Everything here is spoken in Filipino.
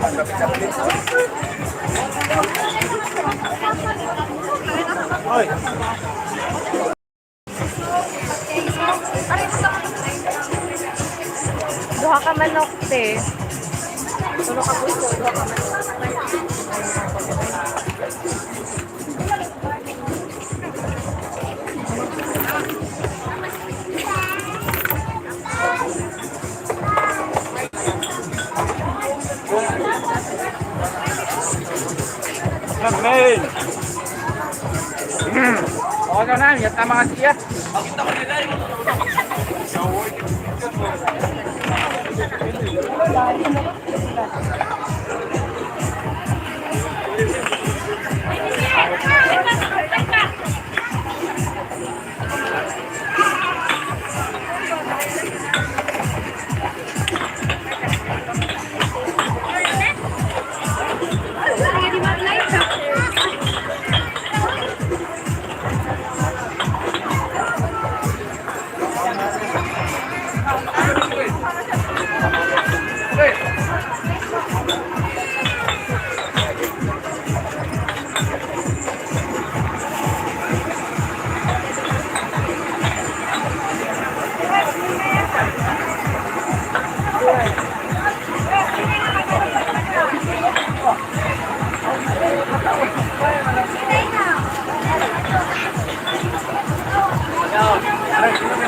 Hoy. Duha ka manok, te. Duha ka gusto, duha ka manok. Amen. Okay ka na, yat na mga siya.